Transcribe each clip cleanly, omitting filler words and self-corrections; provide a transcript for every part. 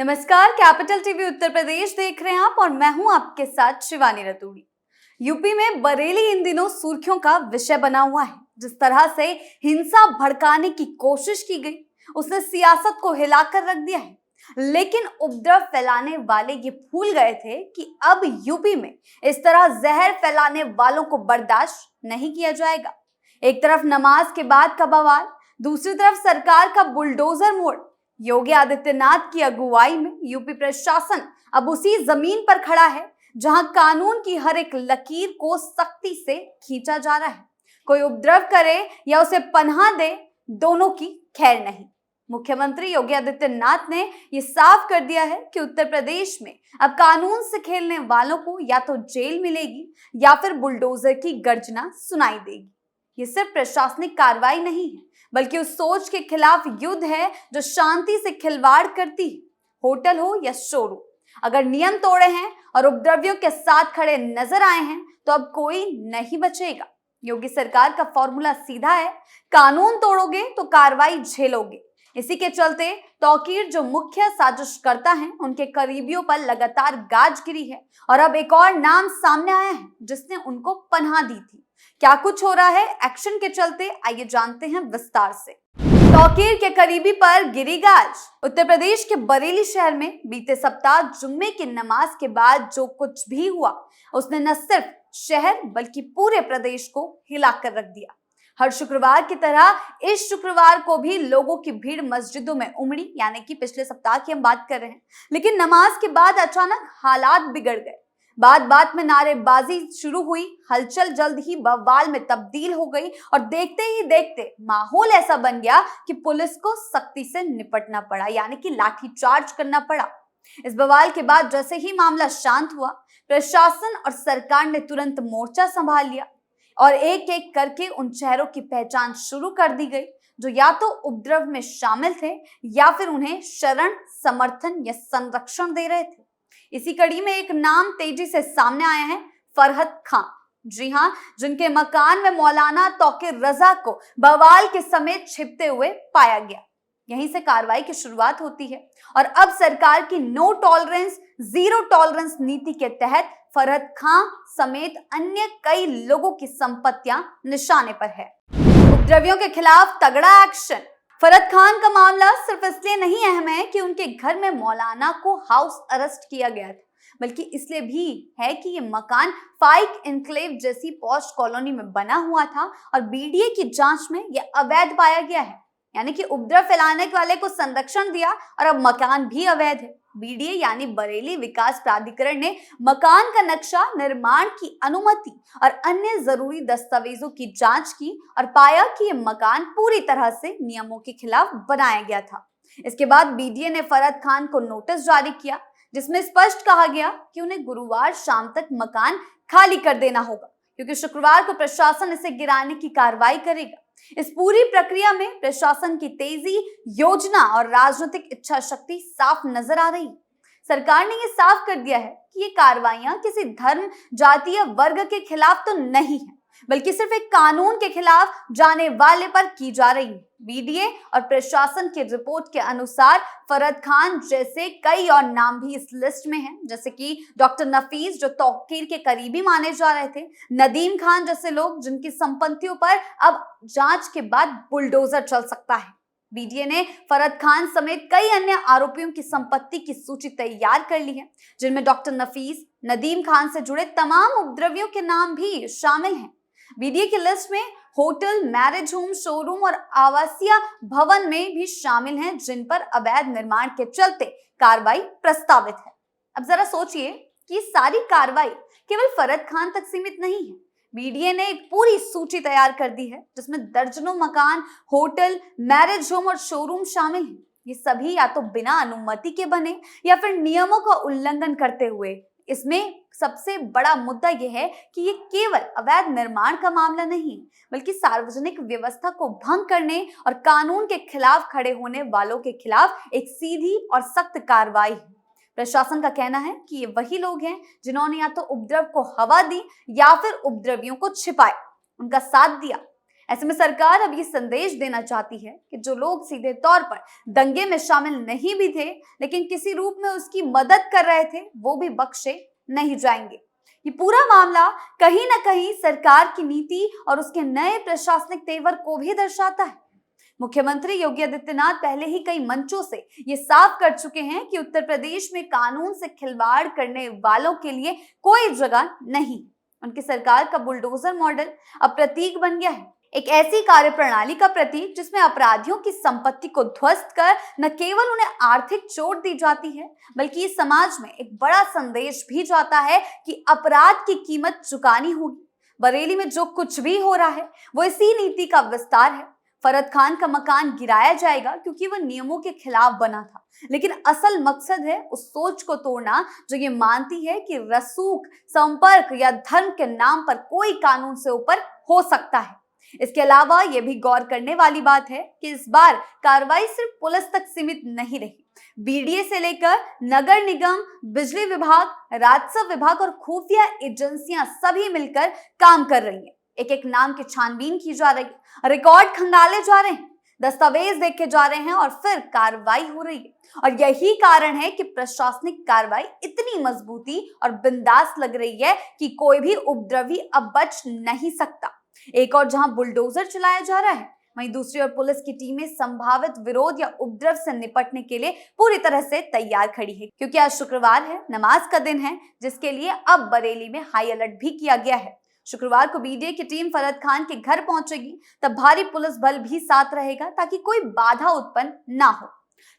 नमस्कार, capital TV Uttar Pradesh देख रहे हैं आप और मैं हूं आपके साथ शिवानी रतूड़ी। यूपी में बरेली इन दिनों सुर्खियों का विषय बना हुआ है। जिस तरह से हिंसा भड़काने की कोशिश की गई, उसने सियासत को हिलाकर रख दिया है। लेकिन उपद्रव फैलाने वाले ये भूल गए थे कि अब यूपी में इस तरह जहर फैलाने वालों को बर्दाश्त नहीं किया जाएगा। एक तरफ नमाज के बाद का बवाल, दूसरी तरफ सरकार का बुलडोजर मोड़। योगी आदित्यनाथ की अगुवाई में यूपी प्रशासन अब उसी जमीन पर खड़ा है जहां कानून की हर एक लकीर को सख्ती से खींचा जा रहा है। कोई उपद्रव करे या उसे पनाह दे, दोनों की खैर नहीं। मुख्यमंत्री योगी आदित्यनाथ ने यह साफ कर दिया है कि उत्तर प्रदेश में अब कानून से खेलने वालों को या तो जेल मिलेगी या फिर बुलडोजर की गर्जना सुनाई देगी। ये सिर्फ प्रशासनिक कार्रवाई नहीं है, बल्कि उस सोच के खिलाफ युद्ध है जो शांति से खिलवाड़ करती है। होटल हो या शोरूम, अगर नियम तोड़े हैं और उपद्रवियों के साथ खड़े नजर आए हैं तो अब कोई नहीं बचेगा। योगी सरकार का फॉर्मूला सीधा है, कानून तोड़ोगे तो कार्रवाई झेलोगे। इसी के चलते तौकीर जो मुख्य साजिश करता है, उनके करीबियों पर लगातार गाज गिरी है और अब एक और नाम सामने आया है जिसने उनको पनाह दी थी। क्या कुछ हो रहा है एक्शन के चलते, आइए जानते हैं विस्तार से। तौकीर के करीबी पर गिरी गाज। उत्तर प्रदेश के बरेली शहर में बीते सप्ताह जुम्मे की नमाज के बाद जो कुछ भी हुआ, उसने न सिर्फ शहर बल्कि पूरे प्रदेश को हिलाकर रख दिया। हर शुक्रवार की तरह इस शुक्रवार को भी लोगों की भीड़ मस्जिदों में उमड़ी, यानी कि पिछले सप्ताह की हम बात कर रहे हैं। लेकिन नमाज के बाद अचानक हालात बिगड़ गए। बात बात में नारेबाजी शुरू हुई, हलचल जल्द ही बवाल में तब्दील हो गई और देखते ही देखते माहौल ऐसा बन गया कि पुलिस को सख्ती से निपटना पड़ा, यानी कि लाठीचार्ज करना पड़ा। इस बवाल के बाद जैसे ही मामला शांत हुआ, प्रशासन और सरकार ने तुरंत मोर्चा संभाल लिया और एक एक करके उन चेहरों की पहचान शुरू कर दी गई जो या तो उपद्रव में शामिल थे या फिर उन्हें शरण, समर्थन या संरक्षण दे रहे थे। इसी कड़ी में एक नाम तेजी से सामने आया है, फरहद खान। जी हां, जिनके मकान में मौलाना तौकीर रजा को बवाल के समय छिपते हुए पाया गया। यहीं से कार्रवाई की शुरुआत होती है और अब सरकार की नो टॉलरेंस, जीरो टॉलरेंस नीति के तहत फरहद खान समेत अन्य कई लोगों की संपत्तियां निशाने पर है। उपद्रवियों के खिलाफ तगड़ा एक्शन। फरहद खान का मामला सिर्फ इसलिए नहीं अहम है कि उनके घर में मौलाना को हाउस अरेस्ट किया गया था, बल्कि इसलिए भी है कि ये मकान फाइक एन्क्लेव जैसी पॉश कॉलोनी में बना हुआ था और बीडीए की जांच में यह अवैध पाया गया है। यानी कि उपद्रव फैलाने वाले को संरक्षण दिया और अब मकान भी अवैध है। बीडीए यानी बरेली विकास प्राधिकरण ने मकान का नक्शा, निर्माण की अनुमति और अन्य जरूरी दस्तावेजों की जांच की और पाया कि यह मकान पूरी तरह से नियमों के खिलाफ बनाया गया था। इसके बाद बीडीए ने फरहद खान को नोटिस जारी किया जिसमें स्पष्ट कहा गया कि उन्हें गुरुवार शाम तक मकान खाली कर देना होगा, क्योंकि शुक्रवार को प्रशासन इसे गिराने की कार्रवाई करेगा। इस पूरी प्रक्रिया में प्रशासन की तेजी, योजना और राजनीतिक इच्छा शक्ति साफ नजर आ रही। सरकार ने यह साफ कर दिया है कि ये कार्रवाइयां किसी धर्म, जाति या वर्ग के खिलाफ तो नहीं है, बल्कि सिर्फ एक कानून के खिलाफ जाने वाले पर की जा रही है। बीडीए और प्रशासन की रिपोर्ट के अनुसार फरहद खान जैसे कई और नाम भी इस लिस्ट में हैं, जैसे कि डॉक्टर नफीस जो तौकीर के करीबी माने जा रहे थे, नदीम खान जैसे लोग जिनकी संपत्तियों पर अब जांच के बाद बुलडोजर चल सकता है। बीडीए ने फरहद खान समेत कई अन्य आरोपियों की संपत्ति की सूची तैयार कर ली है, जिनमें डॉक्टर नफीस, नदीम खान से जुड़े तमाम उपद्रवियों के नाम भी शामिल हैं। बीडीए की लिस्ट में होटल, मैरिज होम, शोरूम और आवासीय भवन में भी शामिल हैं, जिन पर अवैध निर्माण के चलते कार्रवाई प्रस्तावित है। अब जरा सोचिए कि सारी कार्रवाई केवल फरहद खान तक सीमित नहीं है। बीडीए ने एक पूरी सूची तैयार कर दी है जिसमें दर्जनों मकान, होटल, मैरिज होम और शोरूम शामिल हैं। ये सभी या तो बिना अनुमति के बने या फिर नियमों का उल्लंघन करते हुए। इसमें सबसे बड़ा मुद्दा यह है कि ये केवल अवैध निर्माण का मामला नहीं, बल्कि सार्वजनिक व्यवस्था को भंग करने और कानून के खिलाफ खड़े होने वालों के खिलाफ एक सीधी और सख्त कार्रवाई है। प्रशासन का कहना है कि ये वही लोग हैं जिन्होंने या तो उपद्रव को हवा दी या फिर उपद्रवियों को छिपाया, उनका साथ दिया। ऐसे में सरकार अब ये संदेश देना चाहती है कि जो लोग सीधे तौर पर दंगे में शामिल नहीं भी थे लेकिन किसी रूप में उसकी मदद कर रहे थे, वो भी बख्शे नहीं जाएंगे। ये पूरा मामला कहीं ना कहीं सरकार की नीति और उसके नए प्रशासनिक तेवर को भी दर्शाता है। मुख्यमंत्री योगी आदित्यनाथ पहले ही कई मंचों से ये साफ कर चुके हैं कि उत्तर प्रदेश में कानून से खिलवाड़ करने वालों के लिए कोई जगह नहीं। उनकी सरकार का बुलडोजर मॉडल अब प्रतीक बन गया है, एक ऐसी कार्यप्रणाली का प्रतीक जिसमें अपराधियों की संपत्ति को ध्वस्त कर न केवल उन्हें आर्थिक चोट दी जाती है बल्कि इस समाज में एक बड़ा संदेश भी जाता है कि अपराध की कीमत चुकानी होगी। बरेली में जो कुछ भी हो रहा है वो इसी नीति का विस्तार है। फरद खान का मकान गिराया जाएगा क्योंकि वह नियमों के खिलाफ बना था, लेकिन असल मकसद है उस सोच को तोड़ना जो ये मानती है कि रसूख, संपर्क या धर्म के नाम पर कोई कानून से ऊपर हो सकता है। इसके अलावा यह भी गौर करने वाली बात है कि इस बार कार्रवाई सिर्फ पुलिस तक सीमित नहीं रही। बीडीए से लेकर नगर निगम, बिजली विभाग, राजस्व विभाग और खुफिया एजेंसियां सभी मिलकर काम कर रही हैं। एक एक नाम की छानबीन की जा रही है, रिकॉर्ड खंगाले जा रहे हैं, दस्तावेज देखे जा रहे हैं और फिर कार्रवाई हो रही है। और यही कारण है कि प्रशासनिक कार्रवाई इतनी मजबूती और बिंदास लग रही है कि कोई भी उपद्रवी अब बच नहीं सकता। एक और जहां बुलडोजर चलाया जा रहा है, वहीं दूसरी ओर पुलिस की टीमें संभावित विरोध या उपद्रव से निपटने के लिए पूरी तरह से तैयार खड़ी है, क्योंकि आज शुक्रवार है, नमाज का दिन है, जिसके लिए अब बरेली में हाई अलर्ट भी किया गया है। शुक्रवार को बीडीए की टीम फरद खान के घर पहुंचेगी, तब भारी पुलिस बल भी साथ रहेगा ताकि कोई बाधा उत्पन्न ना हो।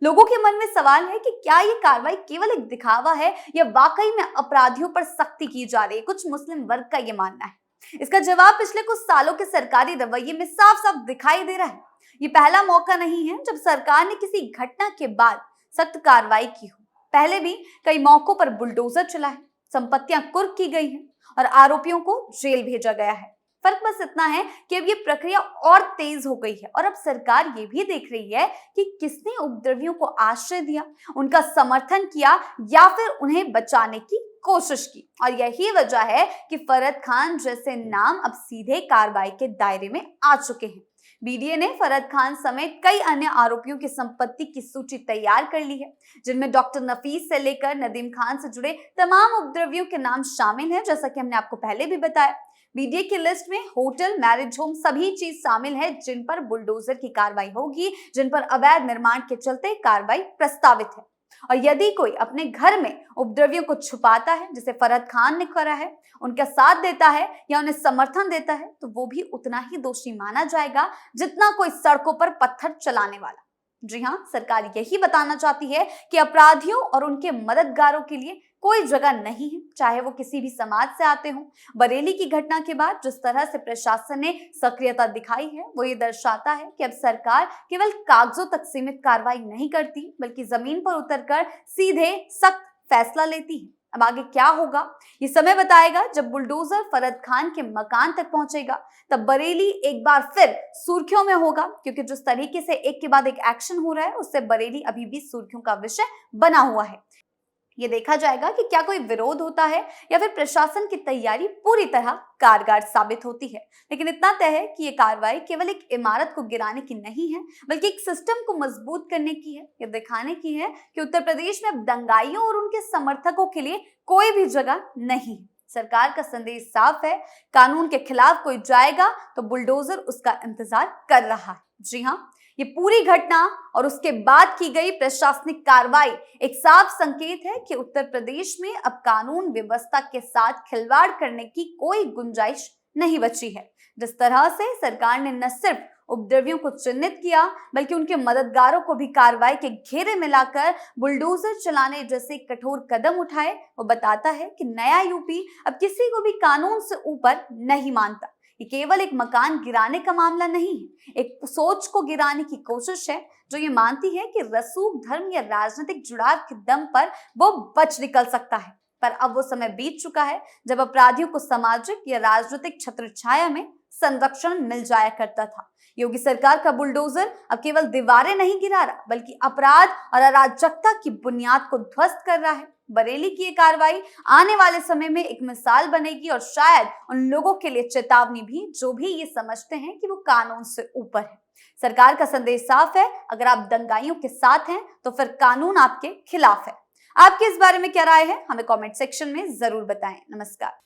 लोगों के मन में सवाल है कि क्या ये कार्रवाई केवल एक दिखावा है या वाकई में अपराधियों पर सख्ती की जा रही है। कुछ मुस्लिम वर्ग का ये मानना है। इसका जवाब पिछले कुछ सालों के सरकारी रवैये में साफ साफ दिखाई दे रहा है। ये पहला मौका नहीं है जब सरकार ने किसी घटना के बाद सख्त कार्रवाई की हो। पहले भी कई मौकों पर बुलडोजर चला है, संपत्तियां कुर्क की गई हैं और आरोपियों को जेल भेजा गया है। फर्क बस इतना है कि अब ये प्रक्रिया और तेज हो गई है और अब सरकार ये भी देख रही है कि किसने उपद्रवियों को आश्रय दिया, उनका समर्थन किया या फिर उन्हें बचाने की कोशिश की। और यही वजह है कि फरद खान जैसे नाम अब सीधे कार्रवाई के दायरे में आ चुके हैं। बीडीए ने फरद खान समेत कई अन्य आरोपियों की संपत्ति की सूची तैयार कर ली है, जिनमें डॉक्टर नफीस से लेकर नदीम खान से जुड़े तमाम उपद्रवियों के नाम शामिल हैं। जैसा कि हमने आपको पहले भी बताया, बीडीए की लिस्ट में होटल, मैरिज होम सभी चीज शामिल है जिन पर बुलडोजर की कार्रवाई होगी, जिन पर अवैध निर्माण के चलते कार्रवाई प्रस्तावित है। और यदि कोई अपने घर में उपद्रवियों को छुपाता है, जैसे फरद खान ने करा है, उनका साथ देता है या उन्हें समर्थन देता है, तो वो भी उतना ही दोषी माना जाएगा जितना कोई सड़कों पर पत्थर चलाने वाला। जी हाँ, सरकार यही बताना चाहती है कि अपराधियों और उनके मददगारों के लिए कोई जगह नहीं है, चाहे वो किसी भी समाज से आते हों। बरेली की घटना के बाद जिस तरह से प्रशासन ने सक्रियता दिखाई है, वो ये दर्शाता है कि अब सरकार केवल कागजों तक सीमित कार्रवाई नहीं करती, बल्कि जमीन पर उतरकर सीधे सख्त फैसला लेती है। अब आगे क्या होगा ये समय बताएगा। जब बुलडोजर फरद खान के मकान तक पहुंचेगा, तब बरेली एक बार फिर सुर्खियों में होगा, क्योंकि जिस तरीके से एक के बाद एक एक्शन हो रहा है, उससे बरेली अभी भी सुर्खियों का विषय बना हुआ है। ये देखा जाएगा कि क्या कोई विरोध होता है या फिर प्रशासन की तैयारी पूरी तरह कारगर साबित होती है। लेकिन इतना तय है कि ये कार्रवाई केवल एक इमारत को गिराने की नहीं है, बल्कि एक सिस्टम को मजबूत करने की है। ये दिखाने की है कि उत्तर प्रदेश में अब दंगाइयों और उनके समर्थकों के लिए कोई भी जगह नहीं है। सरकार का संदेश साफ है, कानून के खिलाफ कोई जाएगा तो बुलडोजर उसका इंतजार कर रहा है। जी हाँ, ये पूरी घटना और उसके बाद की गई प्रशासनिक कार्रवाई एक साफ संकेत है कि उत्तर प्रदेश में अब कानून व्यवस्था के साथ खिलवाड़ करने की कोई गुंजाइश नहीं बची है। जिस तरह से सरकार ने न सिर्फ उपद्रवियों को चिन्हित किया, बल्कि उनके मददगारों को भी कार्रवाई के घेरे में लाकर बुलडोजर चलाने जैसे कठोर कदम उठाए, वो बताता है कि नया यूपी अब किसी को भी कानून से ऊपर नहीं मानता। ये केवल एक मकान गिराने का मामला नहीं है, एक सोच को गिराने की कोशिश है जो ये मानती है कि रसूख, धर्म या राजनीतिक जुड़ाव के दम पर वो बच निकल सकता है। पर अब वो समय बीत चुका है जब अपराधियों को सामाजिक या राजनीतिक छत्रछाया में संरक्षण मिल जाया करता था। योगी सरकार का बुलडोजर अब केवल दीवारें नहीं गिरा रहा, बल्कि अपराध और अराजकता की बुनियाद को ध्वस्त कर रहा है। बरेली की ये कार्रवाई आने वाले समय में एक मिसाल बनेगी और शायद उन लोगों के लिए चेतावनी भी जो भी ये समझते हैं कि वो कानून से ऊपर है। सरकार का संदेश साफ है, अगर आप दंगाइयों के साथ हैं तो फिर कानून आपके खिलाफ है। आपकी इस बारे में क्या राय है, हमें कमेंट सेक्शन में जरूर बताएं। नमस्कार।